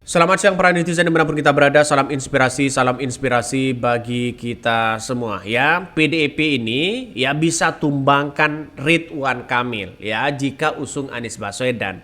Selamat siang para netizen dimanapun kita berada, salam inspirasi bagi kita semua ya. PDIP ini ya bisa tumbangkan Ridwan Kamil ya jika usung Anies Baswedan.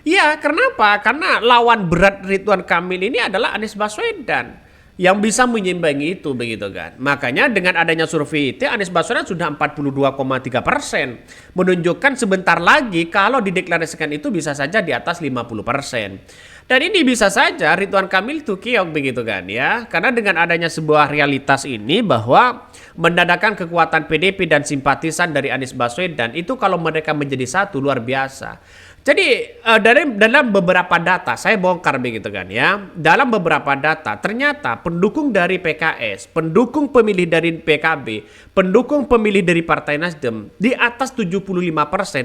Ya, kenapa? Karena lawan berat Ridwan Kamil ini adalah Anies Baswedan yang bisa menyimbangi itu begitu kan. Makanya dengan adanya survei itu Anies Baswedan sudah 42,3%, menunjukkan sebentar lagi kalau dideklarasikan itu bisa saja di atas 50%. Dan ini bisa saja Ridwan Kamil itu kiok begitu kan ya. Karena dengan adanya sebuah realitas ini bahwa mendadakan kekuatan PDIP dan simpatisan dari Anies Baswedan itu kalau mereka menjadi satu luar biasa. Jadi dalam beberapa data saya bongkar begitu kan ya. Dalam beberapa data ternyata pendukung dari PKS, pendukung pemilih dari PKB, pendukung pemilih dari Partai Nasdem di atas 75%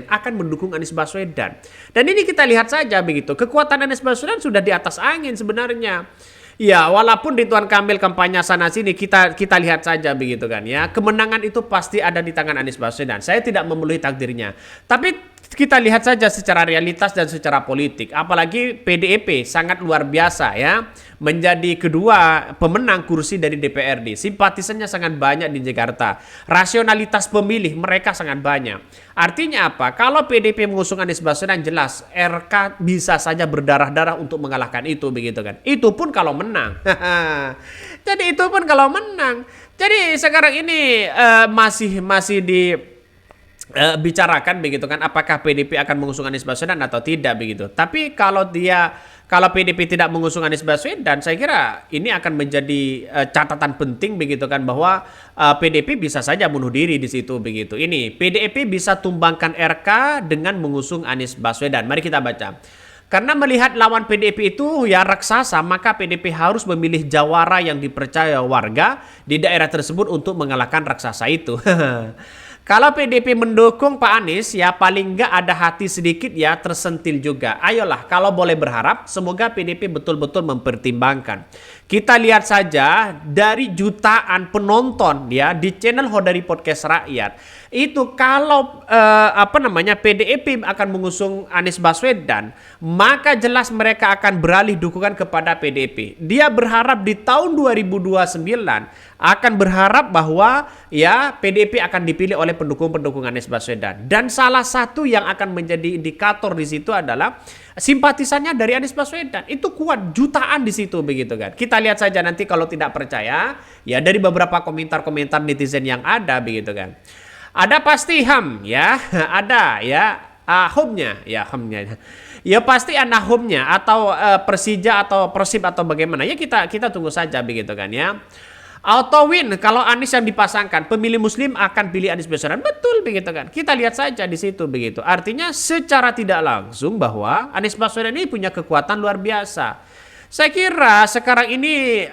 akan mendukung Anies Baswedan. Dan ini kita lihat saja begitu. Kekuatan Anies Baswedan sudah di atas angin sebenarnya. Ya, walaupun Ridwan Kamil kampanye sana sini kita lihat saja begitu kan ya. Kemenangan itu pasti ada di tangan Anies Baswedan. Saya tidak memenuhi takdirnya. Tapi kita lihat saja secara realitas dan secara politik. Apalagi PDIP sangat luar biasa ya. Menjadi kedua pemenang kursi dari DPRD. Simpatisannya sangat banyak di Jakarta. Rasionalitas pemilih mereka sangat banyak. Artinya apa? Kalau PDIP mengusung Anies Baswedan jelas RK bisa saja berdarah-darah untuk mengalahkan itu begitu kan. Itu pun kalau menang. Jadi itu pun kalau menang. Jadi sekarang ini masih bicarakan begitu kan apakah PDIP akan mengusung Anies Baswedan atau tidak begitu. Tapi kalau PDIP tidak mengusung Anies Baswedan, saya kira ini akan menjadi catatan penting begitu kan bahwa PDIP bisa saja bunuh diri di situ begitu. Ini PDIP bisa tumbangkan RK dengan mengusung Anies Baswedan. Mari kita baca. Karena melihat lawan PDIP itu ya raksasa, maka PDIP harus memilih jawara yang dipercaya warga di daerah tersebut untuk mengalahkan raksasa itu. Kalau PDIP mendukung Pak Anies ya paling nggak ada hati sedikit ya tersentil juga. Ayolah kalau boleh berharap semoga PDIP betul-betul mempertimbangkan. Kita lihat saja dari jutaan penonton ya di channel Hodari Podcast Rakyat. Itu kalau PDIP akan mengusung Anies Baswedan, maka jelas mereka akan beralih dukungan kepada PDIP. Dia berharap di tahun 2029 akan berharap bahwa ya PDIP akan dipilih oleh pendukung-pendukung Anies Baswedan. Dan salah satu yang akan menjadi indikator di situ adalah simpatisannya dari Anies Baswedan. Itu kuat jutaan di situ begitu kan. Kita lihat saja nanti kalau tidak percaya ya dari beberapa komentar-komentar netizen yang ada begitu kan. Ada pasti HAM ya, ada ya HOM-nya ya HOM-nya. Ya pasti ada HOM-nya atau Persija atau Persib atau bagaimana. Ya kita tunggu saja begitu kan ya. Auto win kalau Anies yang dipasangkan, pemilih Muslim akan pilih Anies Baswedan. Betul begitu kan. Kita lihat saja di situ begitu. Artinya secara tidak langsung bahwa Anies Baswedan ini punya kekuatan luar biasa. Saya kira sekarang ini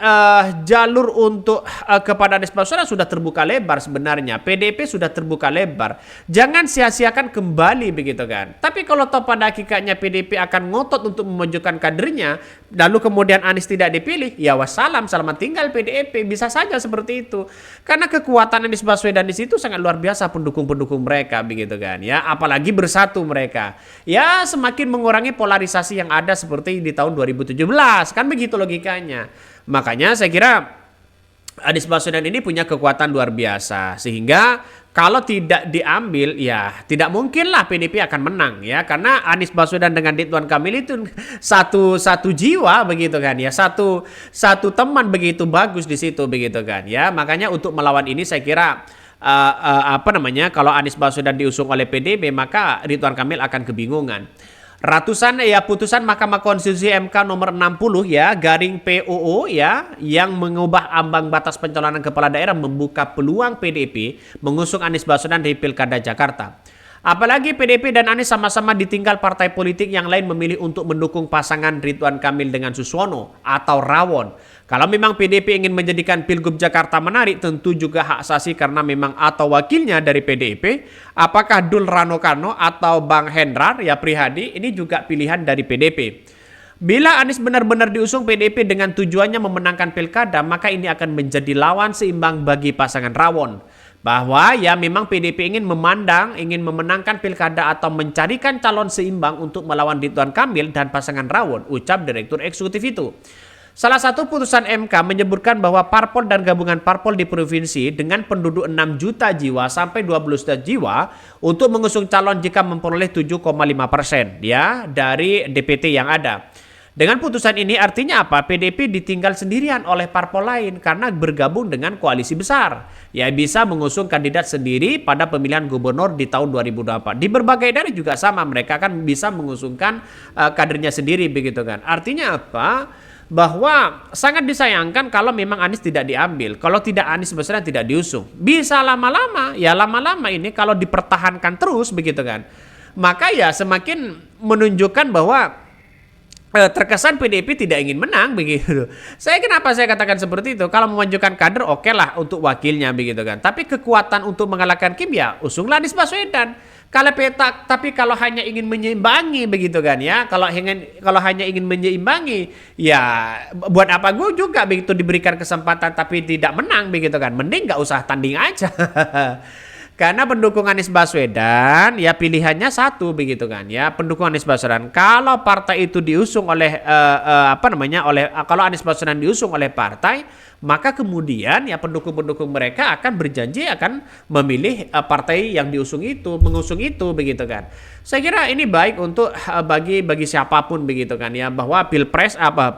jalur untuk kepada Anies Baswedan sudah terbuka lebar sebenarnya. PDIP sudah terbuka lebar. Jangan sia-siakan kembali begitu kan. Tapi kalau toh pada hakikatnya PDIP akan ngotot untuk memajukan kadernya, lalu kemudian Anies tidak dipilih, ya wassalam, selamat tinggal PDIP. Bisa saja seperti itu. Karena kekuatan Anies Baswedan di situ sangat luar biasa pendukung-pendukung mereka begitu kan ya. Apalagi bersatu mereka. Ya semakin mengurangi polarisasi yang ada seperti di tahun 2017. Kan begitu logikanya. Makanya saya kira Anies Baswedan ini punya kekuatan luar biasa. Sehingga kalau tidak diambil ya tidak mungkinlah PDIP akan menang ya. Karena Anies Baswedan dengan Ridwan Kamil itu satu jiwa begitu kan ya. Satu teman begitu bagus di situ begitu kan ya. Makanya untuk melawan ini saya kira kalau Anies Baswedan diusung oleh PDIP maka Ridwan Kamil akan kebingungan. Ratusan ya putusan Mahkamah Konstitusi MK nomor 60 ya garing PUU ya yang mengubah ambang batas pencalonan kepala daerah membuka peluang PDIP mengusung Anies Baswedan di Pilkada Jakarta. Apalagi PDIP dan Anies sama-sama ditinggal partai politik yang lain memilih untuk mendukung pasangan Ridwan Kamil dengan Suswono atau Rawon. Kalau memang PDIP ingin menjadikan Pilgub Jakarta menarik, tentu juga hak asasi karena memang atau wakilnya dari PDIP, apakah Dul Rano Karno atau Bang Hendrar ya Prihadi, ini juga pilihan dari PDIP. Bila Anies benar-benar diusung PDIP dengan tujuannya memenangkan pilkada, maka ini akan menjadi lawan seimbang bagi pasangan Rawon. bahwa ya memang PDIP ingin memenangkan pilkada atau mencarikan calon seimbang untuk melawan Ridwan Kamil dan pasangan Rawon, ucap Direktur Eksekutif itu. Salah satu putusan MK menyebutkan bahwa parpol dan gabungan parpol di provinsi dengan penduduk 6 juta jiwa sampai 12 juta jiwa untuk mengusung calon jika memperoleh 7,5% ya dari DPT yang ada. Dengan putusan ini artinya apa? PDIP ditinggal sendirian oleh parpol lain karena bergabung dengan koalisi besar. Ya bisa mengusung kandidat sendiri pada pemilihan gubernur di tahun 2024. Di berbagai daerah juga sama, mereka kan bisa mengusungkan kadernya sendiri begitu kan. Artinya apa? Bahwa sangat disayangkan kalau memang Anies tidak diambil. Kalau tidak Anies Baswedan tidak diusung. Bisa lama-lama, ya lama-lama ini kalau dipertahankan terus begitu kan. Maka ya semakin menunjukkan bahwa terkesan PDIP tidak ingin menang begitu. Kenapa saya katakan seperti itu? Kalau memajukan kader oke lah untuk wakilnya begitu kan. Tapi kekuatan untuk mengalahkan Kim ya usunglah Anies Baswedan. Tapi kalau hanya ingin menyeimbangi begitu kan ya. Kalau hanya ingin menyeimbangi ya buat apa gue juga begitu diberikan kesempatan tapi tidak menang begitu kan. Mending nggak usah tanding aja. Karena pendukung Anies Baswedan ya pilihannya satu begitu kan ya, pendukung Anies Baswedan. Kalau partai itu diusung oleh kalau Anies Baswedan diusung oleh partai, maka kemudian ya pendukung-pendukung mereka akan berjanji akan memilih partai yang mengusung itu begitu kan. Saya kira ini baik untuk bagi siapapun begitu kan ya, bahwa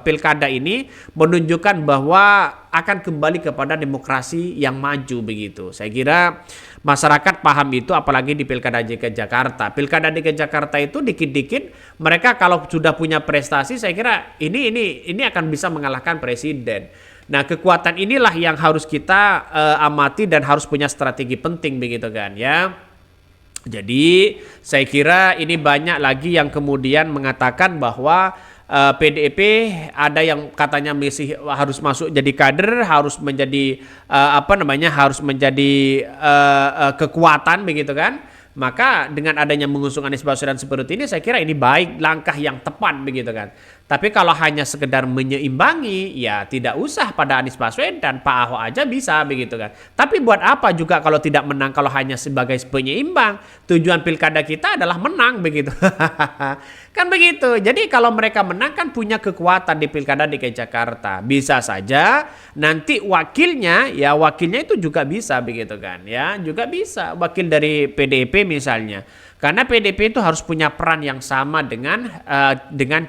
pilkada ini menunjukkan bahwa akan kembali kepada demokrasi yang maju begitu. Saya kira masyarakat paham itu, apalagi di Pilkada DKI Jakarta. Pilkada DKI Jakarta itu dikit-dikit mereka kalau sudah punya prestasi, saya kira ini akan bisa mengalahkan presiden. Nah, kekuatan inilah yang harus kita amati dan harus punya strategi penting begitu kan ya. Jadi saya kira ini banyak lagi yang kemudian mengatakan bahwa PDIP ada yang katanya masih harus masuk jadi kader, harus menjadi harus menjadi kekuatan begitu kan. Maka dengan adanya mengusung Anies Baswedan seperti ini, saya kira ini baik, langkah yang tepat begitu kan. Tapi kalau hanya sekedar menyeimbangi, ya tidak usah pada Anies Baswedan, Pak Ahok aja bisa begitu kan. Tapi buat apa juga kalau tidak menang, kalau hanya sebagai penyeimbang? Tujuan pilkada kita adalah menang begitu. Kan begitu. Jadi kalau mereka menang kan punya kekuatan di Pilkada DKI Jakarta. Bisa saja nanti wakilnya itu juga bisa begitu kan ya. Juga bisa wakil dari PDIP misalnya. Karena PDIP itu harus punya peran yang sama dengan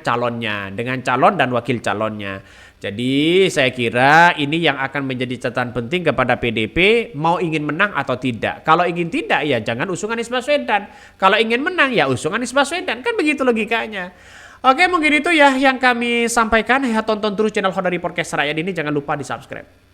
calonnya, dengan calon dan wakil calonnya. Jadi saya kira ini yang akan menjadi catatan penting kepada PDIP, mau ingin menang atau tidak. Kalau ingin tidak ya jangan usung Anies Baswedan. Kalau ingin menang ya usung Anies Baswedan. Kan begitu logikanya. Oke, mungkin itu ya yang kami sampaikan. Ya, tonton terus channel Honda Podcast Rakyat ini, jangan lupa di subscribe.